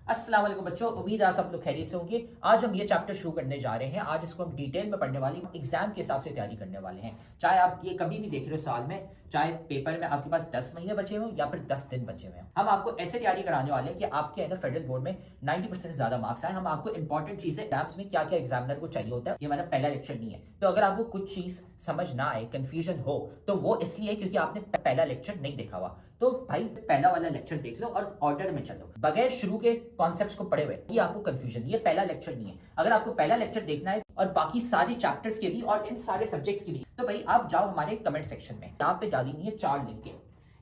अस्सलाम वालेकुम बच्चों, उम्मीद है आप सब लोग खैरियत से होंगे। आज हम ये चैप्टर शुरू करने जा रहे हैं। आज इसको हम डिटेल में पढ़ने वाले हैं, एग्जाम के हिसाब से तैयारी करने वाले हैं। चाहे आप ये कभी भी देख रहे हो साल में, चाहे पेपर में आपके पास 10 महीने बचे हों या फिर 10 दिन बचे हुए हैं, हम आपको ऐसे तैयारी कराने वाले हैं कि आपके है ना फेडरल बोर्ड में 90% से ज्यादा मार्क्स आए। हम आपको इंपॉर्टेंट चीजें एग्जाम्स में क्या क्या एग्जामिनर को चाहिए होता है, ये हमारा पहला लेक्चर नहीं है। तो अगर आपको कुछ चीज समझ ना आए, कंफ्यूजन हो, तो वो इसलिए क्योंकि आपने पहला लेक्चर नहीं देखा हुआ। तो भाई पहला वाला लेक्चर देख लो और ऑर्डर में चलो, बगैर शुरू के कॉन्सेप्ट्स को पढ़े हुए ये आपको कंफ्यूजन, ये पहला लेक्चर नहीं है। अगर आपको पहला लेक्चर देखना है और बाकी सारे चैप्टर्स के भी और इन सारे सब्जेक्ट्स के भी, तो भाई आप जाओ हमारे कमेंट सेक्शन में, यहाँ पे डाली हुई है 4 लिंक।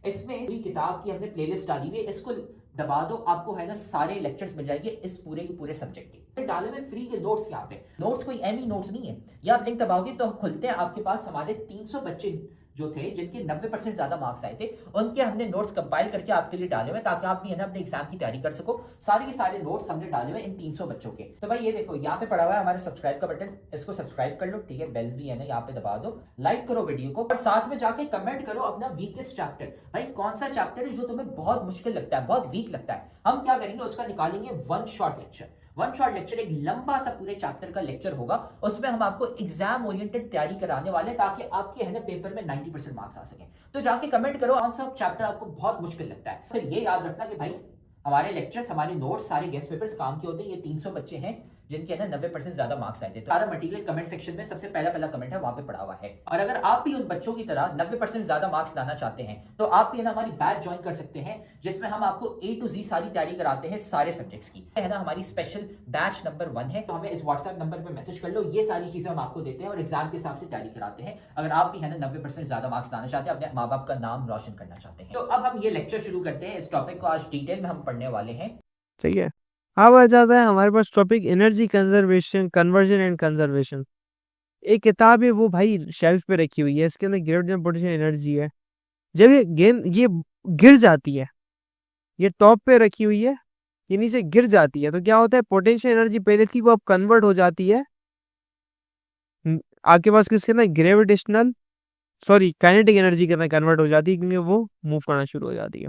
इसमें पूरी किताब की हमने प्लेलिस्ट डाली हुई है, इसको दबा दो, आपको है ना सारे लेक्चर्स मिल जाएंगे इस पूरे के पूरे सब्जेक्ट के। डाले हुए फ्री के नोट्स, यहाँ पे नोट्स कोई एमी नोट्स नहीं है। ये आप लिंक दबाओगे तो खुलते हैं, आपके पास हमारे 300 बच्चे जो थे जिनके 90% ज्यादा मार्क्स आए थे, उनके हमने नोट्स कंपाइल करके आपके लिए डाले हुए ताकि आप भी है ना अपने एग्जाम की तैयारी कर सको। सारे के सारे नोट्स हमने डाले हुए इन 300 बच्चों के। तो भाई ये देखो यहाँ पे पड़ा हुआ है हमारे सब्सक्राइब का बटन, इसको सब्सक्राइब कर लो, ठीक है। बेल्स भी है ना यहाँ पे दबा दो, लाइक करो वीडियो को और साथ में जाके कमेंट करो अपना वीकेस्ट चैप्टर। भाई कौन सा चैप्टर है जो तुम्हें बहुत मुश्किल लगता है, बहुत वीक लगता है, हम क्या करेंगे उसका निकालेंगे one shot lecture. One shot lecture एक लंबा सा पूरे चैप्टर का लेक्चर होगा, उसमें हम आपको एग्जाम ओरिएंटेड तैयारी कराने वाले हैं ताकि आपके है ना पेपर में 90% मार्क्स आ सके। तो जाके कमेंट करो कौन सा चैप्टर आपको बहुत मुश्किल लगता है। फिर ये याद रखना कि भाई हमारे लेक्चर्स, हमारे नोट्स, सारे गेस्ट पेपर्स काम के होते हैं। ये 300 बच्चे हैं जिनके ना 90% ज्यादा मार्क्स आए थे। तो सारा मटेरियल कमेंट सेक्शन में सबसे पहला कमेंट है, वहां पे पड़ा हुआ है। और अगर आप भी उन बच्चों की तरह 90% ज्यादा मार्क्स लाना चाहते हैं तो आप भी है ना हमारी बैच ज्वाइन कर सकते हैं, जिसमें हम आपको A to Z सारी तैयारी कराते हैं सारे सब्जेक्ट्स की, है ना। हमारी स्पेशल बैच नंबर 1 है, तो हमें इस व्हाट्सएप नंबर पर मैसेज कर लो। ये सारी चीजें हम आपको देते हैं और एग्जाम के हिसाब से तैयारी कराते हैं। अगर आप भी है ना 90% ज्यादा मार्क्स लाना चाहते हैं, अपने माँ बाप का नाम रोशन करना चाहते हैं। तो अब हम ये लेक्चर शुरू करते हैं। इस टॉपिक को आज डिटेल में हम पढ़ने वाले हैं। सही है। अब आ जाता है हमारे पास topic energy conservation, conversion and conservation. एक किताब है वो भाई शेल्फ पे रखी हुई है, इसके अंदर ग्रेविटेशनल पोटेंशियल एनर्जी है। जब ये गेंद ये गिर जाती है, ये टॉप पे रखी हुई है, ये नीचे गिर जाती है, तो क्या होता है, पोटेंशियल एनर्जी पहले थी वो अब कन्वर्ट हो जाती है आपके पास किसके अंदर, ग्रेविटेशनल सॉरी काइनेटिक एनर्जी के अंदर कन्वर्ट हो जाती है, क्योंकि वो मूव करना शुरू हो जाती है।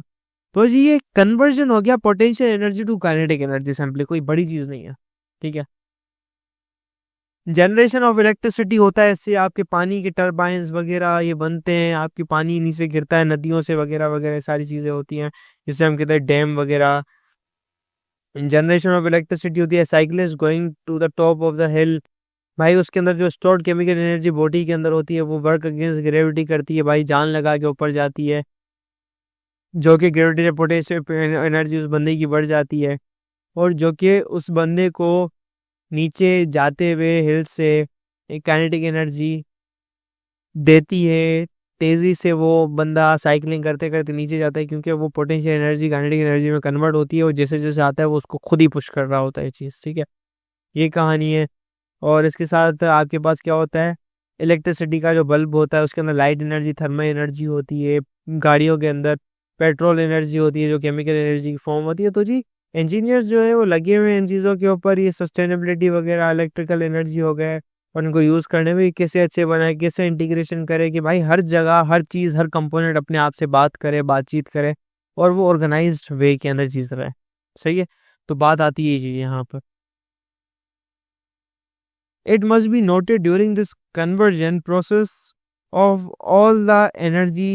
तो जी ये कन्वर्जन हो गया potential energy to kinetic energy, simply कोई बड़ी चीज नहीं है, ठीक है। जनरेशन ऑफ इलेक्ट्रिसिटी होता है, इससे आपके पानी के टरबाइंस वगैरह ये बनते हैं, आपके पानी नीचे गिरता है नदियों से वगैरह वगैरह सारी चीजें होती हैं, जिससे हम कहते हैं डैम वगैरह। जनरेशन ऑफ इलेक्ट्रिसिटी होती है cyclist going to the top of the hill. भाई उसके अंदर जो स्टोर्ड केमिकल एनर्जी बॉडी के अंदर होती है वो वर्क अगेंस्ट ग्रेविटी करती है, भाई जान लगा के ऊपर जाती है, जो कि ग्रेविटी से पोटेंशियल एनर्जी उस बंदे की बढ़ जाती है, और जो कि उस बंदे को नीचे जाते हुए हिल से एक काइनेटिक एनर्जी देती है। तेजी से वो बंदा साइकिलिंग करते करते नीचे जाता है, क्योंकि वो पोटेंशियल एनर्जी काइनेटिक एनर्जी में कन्वर्ट होती है, और जैसे जैसे आता है वो उसको खुद ही पुश कर रहा होता है चीज़, ठीक है। ये कहानी है। और इसके साथ आपके पास क्या होता है, इलेक्ट्रिसिटी का जो बल्ब होता है उसके अंदर लाइट एनर्जी, थर्मल एनर्जी होती है। गाड़ियों के अंदर पेट्रोल एनर्जी होती है जो केमिकल एनर्जी की फॉर्म होती है। तो जी इंजीनियर्स जो है वो लगे हुए हैं इन चीज़ों के ऊपर, ये सस्टेनेबिलिटी वगैरह, इलेक्ट्रिकल एनर्जी हो गए, और उनको यूज़ करने में कैसे अच्छे बनाए, कैसे इंटीग्रेशन करे कि भाई हर जगह हर चीज़ हर कंपोनेंट अपने आप से बात करे, बातचीत करे, और वो ऑर्गेनाइज्ड वे के अंदर चीज़ रहे। सही है। तो बात आती है ये चीज़ यहाँ पर, it must be noted during this conversion process of all the energy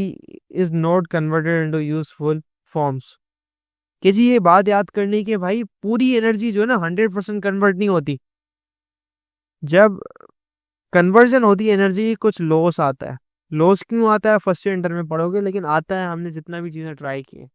is not converted into useful forms। कि जी ये बात याद करने की भाई पूरी एनर्जी जो है ना 100% कन्वर्ट नहीं होती। जब कन्वर्जन होती है एनर्जी, कुछ लॉस आता है। लॉस क्यों आता है फर्स्ट इंटर में पढ़ोगे, लेकिन आता है, हमने जितना भी चीजें ट्राई की है।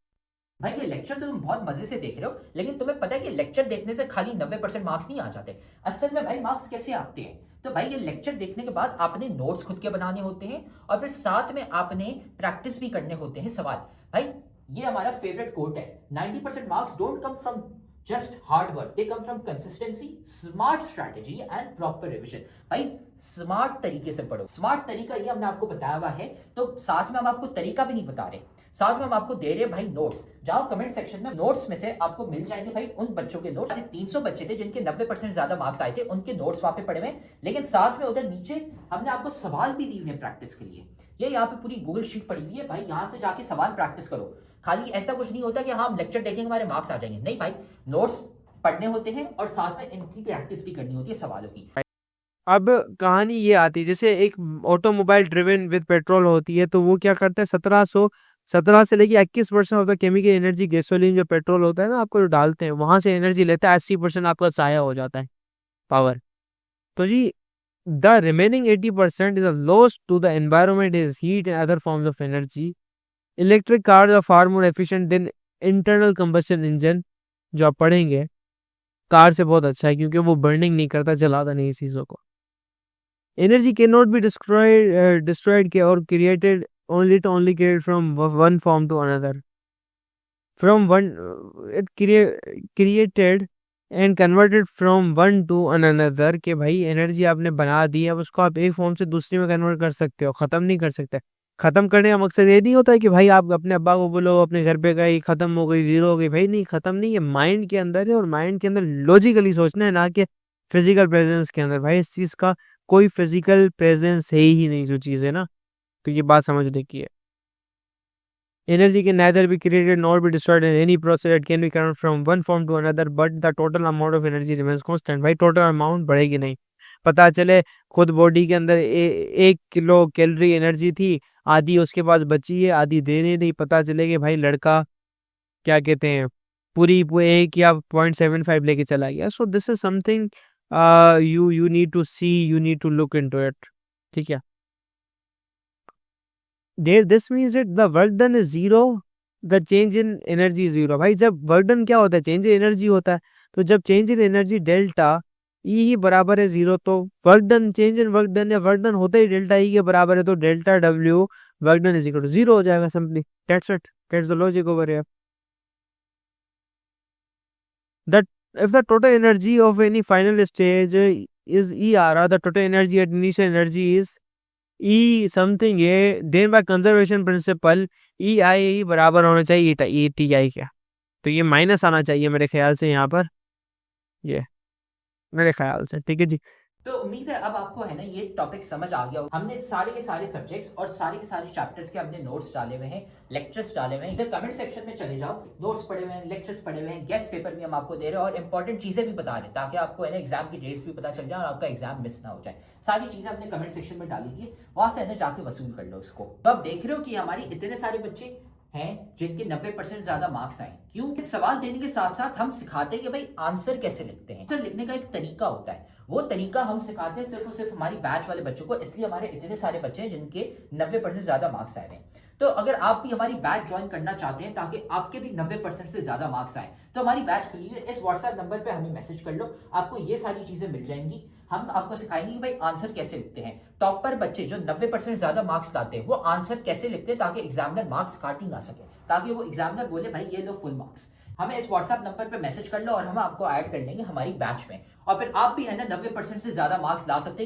भाई ये लेक्चर तो तुम बहुत मजे से देख रहे हो, लेकिन तुम्हें पता है कि लेक्चर देखने से खाली 90% मार्क्स नहीं आ जाते। असल में भाई मार्क्स कैसे आते हैं, तो भाई ये लेक्चर देखने के बाद आपने नोट्स खुद के बनाने होते हैं और फिर साथ में आपने प्रैक्टिस भी करने होते हैं सवाल। भाई ये हमारा फेवरेट कोट है, 90% marks don't come from just hard work, they come from consistency, smart strategy and proper revision. भाई स्मार्ट तरीके से पढ़ो, स्मार्ट तरीका ये हमने आपको बताया हुआ है। तो साथ में हम आपको तरीका भी नहीं बता रहे, साथ में हम आपको दे रहे हैं भाई नोट्स। जाओ कमेंट सेक्शन में, नोट्स में से आपको मिल जाएंगे भाई उन बच्चों के नोट्स। 300 बच्चे थे जिनके 90% ज्यादा मार्क्स आए थे, उनके नोट्स वहां पे पड़े हुए, लेकिन साथ में उधर नीचे हमने आपको सवाल भी दिए हुए प्रैक्टिस के लिए। ये यहाँ पे पूरी गूगल शीट पड़ी हुई है भाई, यहाँ से जाके सवाल प्रैक्टिस करो। खाली ऐसा कुछ नहीं होता कि हाँ हम लेक्चर देखेंगे हमारे मार्क्स आ जाएंगे, नहीं भाई। नोट्स पढ़ने होते हैं और साथ में इनकी प्रैक्टिस भी करनी होती है सवालों की। अब कहानी ये आती है, जैसे एक ऑटोमोबाइल ड्रिवन विद पेट्रोल होती है, तो वो क्या करता है, 17 से लेके 21% of the chemical energy gasoline जो पेट्रोल होता है ना आपको जो डालते हैं वहां से एनर्जी लेता है, 80% आपका साया हो जाता है पावर। तो जी the remaining 80% is loss to the environment is heat and other forms of energy. Electric cars are far more efficient than internal combustion engine. जो आप पढ़ेंगे कार से बहुत अच्छा है क्योंकि वो बर्निंग नहीं करता, जलाता नहीं चीजों को। Energy cannot be destroyed or created, only created from one form to another. From one, created and converted from one to another, कि भाई एनर्जी आपने बना दी है, अब उसको आप एक फॉर्म से दूसरी में कन्वर्ट कर सकते हो, खत्म नहीं कर सकते। खत्म करने का मकसद ये नहीं होता है कि भाई आप अपने अब्बा को बोलो अपने घर पे गई खत्म हो गई, जीरो हो गई, भाई नहीं, खत्म नहीं है, माइंड के अंदर है और माइंड के अंदर लॉजिकली सोचना है, ना कि फिजिकल प्रेजेंस के अंदर। भाई इस चीज का कोई फिजिकल प्रेजेंस है ही नहीं जो चीज है ना, तो ये बात समझने की है। Energy can neither be created nor be destroyed in any process. It can be converted from one form to another, but the total amount of energy remains constant. भाई टोटल अमाउंट बढ़ेगी नहीं। पता चले खुद बॉडी के अंदर 1 kilo calorie energy थी, आधी उसके पास बची है, आधी देने नहीं, पता चले कि भाई लड़का क्या कहते हैं पूरी 1 या 0.75 लेके चला गया। So this is something you need to see, you need to look into it, ठीक है। this means that the work done is zero, the change in energy is zero। भाई जब वर्क डन क्या होता है, चेंज इन एनर्जी होता है, तो जब change in energy delta E ही बराबर है जीरो, तो work done, change in work done या वर्क डन होता ही डेल्टा ई के बराबर है, तो delta W work done is equal to zero हो जाएगा simply. That's it, that's the logic over here. that if the total energy of any final stage is ER, the total energy at initial energy is E something है, then by conservation principle EI बराबर होना चाहिए ETI क्या, तो ये minus आना चाहिए मेरे ख्याल से यहाँ पर, ये मेरे ख्याल से, ठीक है जी। तो उम्मीद है अब आपको है ना ये टॉपिक समझ आ गया। हमने सारे के सारे सब्जेक्ट्स और सारे के सारे चैप्टर्स के हमने नोट्स डाले हुए हैं, लेक्चर्स डाले हुए हैं। इधर कमेंट सेक्शन में चले जाओ, नोट्स पढ़े हुए हैं, लेक्चर्स पढ़े हुए हैं, गेस्ट पेपर भी हम आपको दे रहे हैं और इंपॉर्टेंट चीजें भी बता रहे हैं, ताकि आपको है ना एग्जाम की डेट्स भी पता चल जाए और आपका एग्जाम मिस ना हो जाए। सारी चीजें हमने कमेंट सेक्शन में डाली थी, वहां से है ना जाके वसूल कर लो उसको। तो आप देख रहे हो कि हमारी इतने सारे बच्चे हैं जिनके 90% ज्यादा मार्क्स आए। क्यों? सवाल देने के साथ साथ हम सिखाते हैं कि भाई आंसर कैसे लिखते हैं। आंसर लिखने का एक तरीका होता है, वो तरीका हम सिखाते हैं सिर्फ और सिर्फ हमारी बैच वाले बच्चों को, इसलिए हमारे इतने सारे बच्चे हैं जिनके 90% ज्यादा मार्क्स आए हैं। तो अगर आप भी हमारी बैच ज्वाइन करना चाहते हैं ताकि आपके भी 90% से ज्यादा मार्क्स आए, तो हमारी बैच खुली है, इस व्हाट्सएप नंबर पे हमें मैसेज कर लो, आपको ये सारी चीजें मिल जाएंगी। हम आपको सिखाएंगे कि भाई आंसर कैसे लिखते हैं। टॉपर बच्चे जो 90% ज्यादा मार्क्स लाते हैं वो आंसर कैसे लिखते हैं ताकि एग्जामिनर मार्क्स काट ही ना सके, ताकि वो एग्जामिनर बोले भाई ये लो फुल मार्क्स। हमें इस व्हाट्सएप नंबर पे मैसेज कर लो और हम आपको ऐड कर लेंगे हमारी बैच में, और फिर आप भी है ना 90% से ज्यादा मार्क्स ला सकते हैं।